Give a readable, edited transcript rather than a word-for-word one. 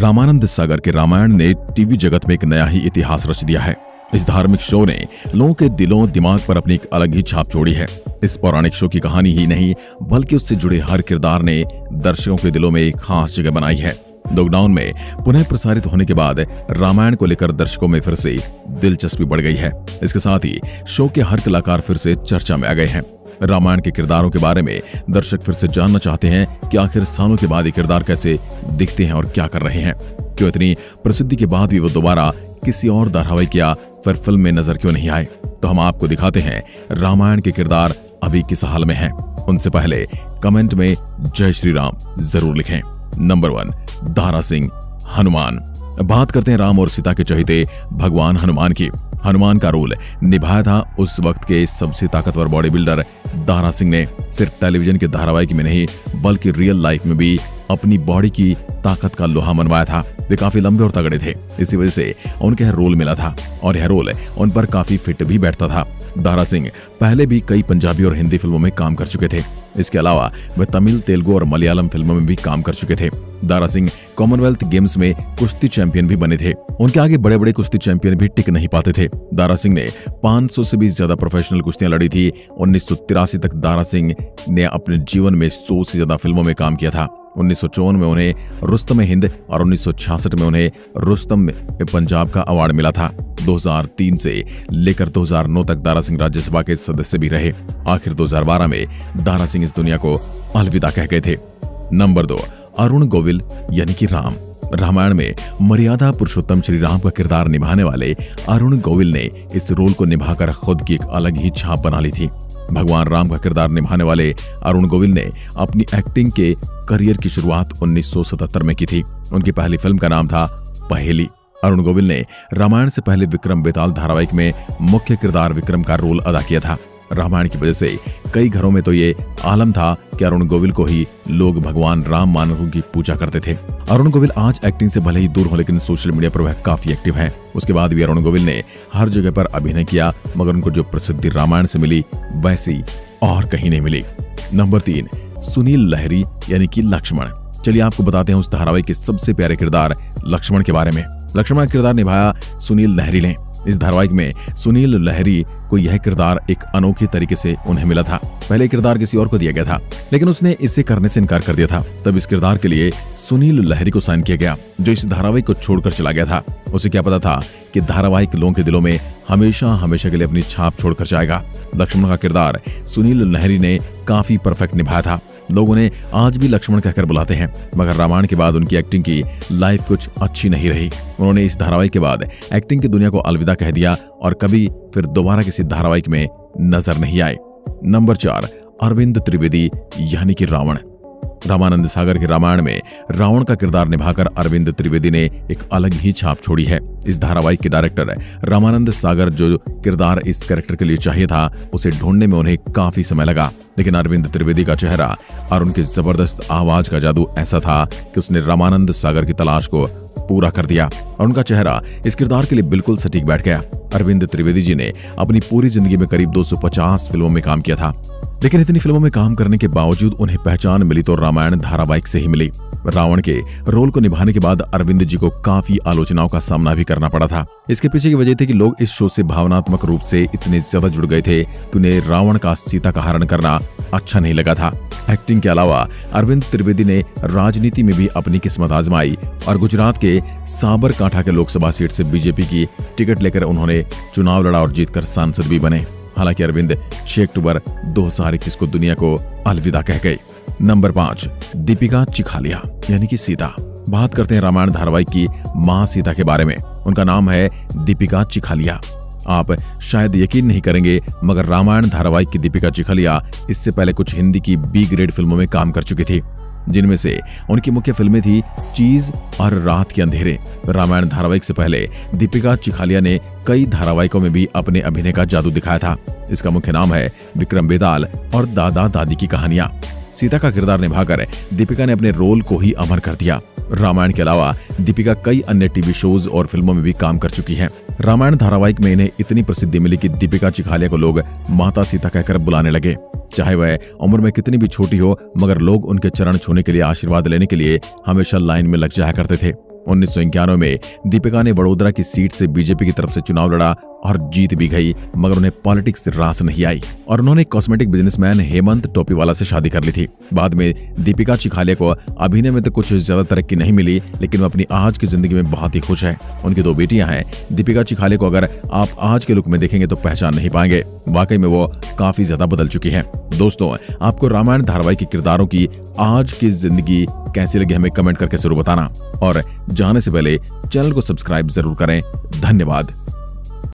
रामानंद सागर के रामायण ने टीवी जगत में एक नया ही इतिहास रच दिया है। इस धार्मिक शो ने लोगों के दिलों दिमाग पर अपनी एक अलग ही छाप छोड़ी है। इस पौराणिक शो की कहानी ही नहीं बल्कि उससे जुड़े हर किरदार ने दर्शकों के दिलों में एक खास जगह बनाई है। लॉकडाउन में पुनः प्रसारित होने के बाद रामायण को लेकर दर्शकों में फिर से दिलचस्पी बढ़ गई है। इसके साथ ही शो के हर कलाकार फिर से चर्चा में आ गए हैं। रामायण के किरदारों के बारे में दर्शक फिर से जानना चाहते हैं कि आखिर सालों के बाद ये किरदार कैसे दिखते हैं और क्या कर रहे हैं। क्यों इतनी प्रसिद्धि के बाद भी वो दोबारा किसी और धारावाहिक या फिर फिल्म में नजर क्यों नहीं आए। तो हम आपको दिखाते हैं रामायण के किरदार अभी किस हाल में हैं। उनसे पहले कमेंट में जय श्री राम जरूर लिखें। नंबर 1, दारा सिंह हनुमान। बात करते हैं राम और सीता के चहेते भगवान हनुमान की। हनुमान का रोल निभाया था उस वक्त के सबसे ताकतवर बॉडी बिल्डर दारा सिंह ने। सिर्फ टेलीविजन के धारावाहिक में नहीं बल्कि रियल लाइफ में भी अपनी बॉडी की ताकत का लोहा मनवाया था। वे काफी लंबे और तगड़े थे, इसी वजह से उनके यह रोल मिला था और यह रोल उन पर काफी फिट भी बैठता था। दारा सिंह पहले भी कई पंजाबी और हिंदी फिल्मों में काम कर चुके थे। इसके अलावा वे तमिल, तेलुगु और मलयालम फिल्मों में भी काम कर चुके थे। दारा सिंह कॉमनवेल्थ गेम्स में कुश्ती चैंपियन भी बने थे। उनके आगे बड़े बड़े कुश्ती चैंपियन भी टिक नहीं पाते थे। दारा सिंह ने 500 से भी ज्यादा प्रोफेशनल कुश्तियां लड़ी थी। 1983 तक दारा सिंह ने अपने जीवन में 100 से ज्यादा फिल्मों में काम किया था। 1954 में उन्हें रुस्तम हिंद और 1966 में उन्हें रुस्तम पंजाब का अवार्ड मिला था। 2003 से लेकर 2009 तक दारा सिंह राज्यसभा के सदस्य भी रहे। आखिर 2012 में दारा सिंह इस दुनिया को अलविदा कह गए थे। नंबर 2, अरुण गोविल यानी कि राम। रामायण में मर्यादा पुरुषोत्तम श्री राम का किरदार निभाने वाले अरुण गोविल ने इस रोल को निभाकर खुद की एक अलग ही छाप बना ली थी। भगवान राम का किरदार निभाने वाले अरुण गोविल ने अपनी एक्टिंग के करियर की शुरुआत 1977 में की थी। उनकी पहली फिल्म का नाम था पहेली। अरुण गोविल ने रामायण से पहले विक्रम बेताल धारावाहिक में मुख्य किरदार विक्रम का रोल अदा किया था। रामायण की वजह से कई घरों में तो ये आलम था कि अरुण गोविल को ही लोग भगवान राम मानवों की पूजा करते थे। अरुण गोविल आज एक्टिंग से भले ही दूर हो लेकिन सोशल मीडिया पर वह काफी एक्टिव हैं। उसके बाद भी अरुण गोविल ने हर जगह पर अभिनय किया मगर उनको जो प्रसिद्धि रामायण से मिली वैसी और कहीं नहीं मिली। नंबर 3, सुनील लहरी यानी कि लक्ष्मण। चलिए आपको बताते हैं उस धारावाहिक के सबसे प्यारे किरदार लक्ष्मण के बारे में। लक्ष्मण का किरदार निभाया सुनील लहरी ने। इस धारावाहिक में सुनील लहरी को यह किरदार एक अनोखे तरीके से उन्हें मिला था। पहले किरदार किसी और को दिया गया था लेकिन उसने इसे करने से इनकार कर दिया था। तब इस किरदार के लिए सुनील लहरी को साइन किया गया जो इस धारावाहिक को छोड़कर चला गया था। उसे क्या पता था कि धारावाहिक लोगों के दिलों में हमेशा हमेशा के लिए अपनी छाप छोड़कर जाएगा। लक्ष्मण का किरदार सुनील लहरी ने काफी परफेक्ट निभाया था। लोग उन्हें आज भी लक्ष्मण कहकर बुलाते हैं मगर रामायण के बाद उनकी एक्टिंग की लाइफ कुछ अच्छी नहीं रही। उन्होंने इस धारावाहिक के बाद एक्टिंग की दुनिया को अलविदा कह दिया और कभी फिर दोबारा किसी धारावाहिक में नजर नहीं आए। नंबर 4, अरविंद त्रिवेदी यानी कि रावण। रामानंद सागर के रामायण में रावण का किरदार निभाकर अरविंद त्रिवेदी ने एक अलग ही छाप छोड़ी है। इस धारावाहिक के डायरेक्टर रामानंद सागर जो किरदार इस कैरेक्टर के लिए चाहिए था उसे ढूंढने में उन्हें काफी समय लगा लेकिन अरविंद त्रिवेदी का चेहरा और उनकी जबरदस्त आवाज का जादू ऐसा था कि उसने रामानंद सागर की तलाश को पूरा कर दिया और उनका चेहरा इस किरदार के लिए बिल्कुल सटीक बैठ गया। अरविंद त्रिवेदी जी ने अपनी पूरी जिंदगी में करीब 250 फिल्मों में काम किया था लेकिन इतनी फिल्मों में काम करने के बावजूद उन्हें पहचान मिली तो रामायण धारावाहिक से ही मिली। रावण के रोल को निभाने के बाद अरविंद जी को काफी आलोचनाओं का सामना भी करना पड़ा था। इसके पीछे की वजह थी कि लोग इस शो से भावनात्मक रूप से इतने ज्यादा जुड़ गए थे कि उन्हें रावण का सीता का हरण करना अच्छा नहीं लगा था। एक्टिंग के अलावा अरविंद त्रिवेदी ने राजनीति में भी अपनी किस्मत आजमाई और गुजरात के साबरकांठा के लोकसभा सीट से बीजेपी की टिकट लेकर उन्होंने चुनाव लड़ा और जीतकर सांसद भी बने। हालांकि अरविंद 6 अक्टूबर 2021 को दुनिया को अलविदा कह गए। नंबर 5, दीपिका चिखालिया यानी कि सीता। बात करते हैं रामायण धारावाहिक की मां सीता के बारे में। उनका नाम है दीपिका चिखालिया। आप शायद यकीन नहीं करेंगे मगर रामायण धारावाहिक की दीपिका चिखालिया इससे पहले कुछ हिंदी की बी ग्रेड फिल्मों में काम कर चुकी थी जिनमें से उनकी मुख्य फिल्में थी चीज और रात के अंधेरे। रामायण धारावाहिक से पहले दीपिका चिखालिया ने कई धारावाहिकों में भी अपने अभिनय का जादू दिखाया था। इसका मुख्य नाम है विक्रम बेताल और दादा दादी की कहानियां। सीता का किरदार निभाकर दीपिका ने अपने रोल को ही अमर कर दिया। रामायण के अलावा दीपिका कई अन्य टीवी शोज और फिल्मों में भी काम कर चुकी हैं। रामायण धारावाहिक में इन्हें इतनी प्रसिद्धि मिली कि दीपिका चिखालिया को लोग माता सीता कहकर बुलाने लगे। चाहे वह उम्र में कितनी भी छोटी हो, मगर लोग उनके चरण छूने के लिए, आशीर्वाद लेने के लिए हमेशा लाइन में लग जाया करते थे। 1991 में दीपिका ने वडोदरा की सीट से बीजेपी की तरफ से चुनाव लड़ा और जीत भी गई, मगर उन्हें पॉलिटिक्स से रास नहीं आई और उन्होंने कॉस्मेटिक बिजनेसमैन हेमंत टोपीवाला से शादी कर ली थी। बाद में दीपिका चिखालिया को अभिनय में तो कुछ ज्यादा तरक्की नहीं मिली, लेकिन वो अपनी आज की जिंदगी में बहुत ही खुश है। उनकी 2 बेटियां हैं। दीपिका चिखालिया को अगर आप आज के लुक में देखेंगे तो पहचान नहीं पाएंगे, वाकई में वो काफी ज्यादा बदल चुकी हैं। दोस्तों, आपको रामायण धारावाहिक के किरदारों की आज की जिंदगी कैसी लगी हमें कमेंट करके जरूर बताना और जाने से पहले चैनल को सब्सक्राइब जरूर करें। धन्यवाद।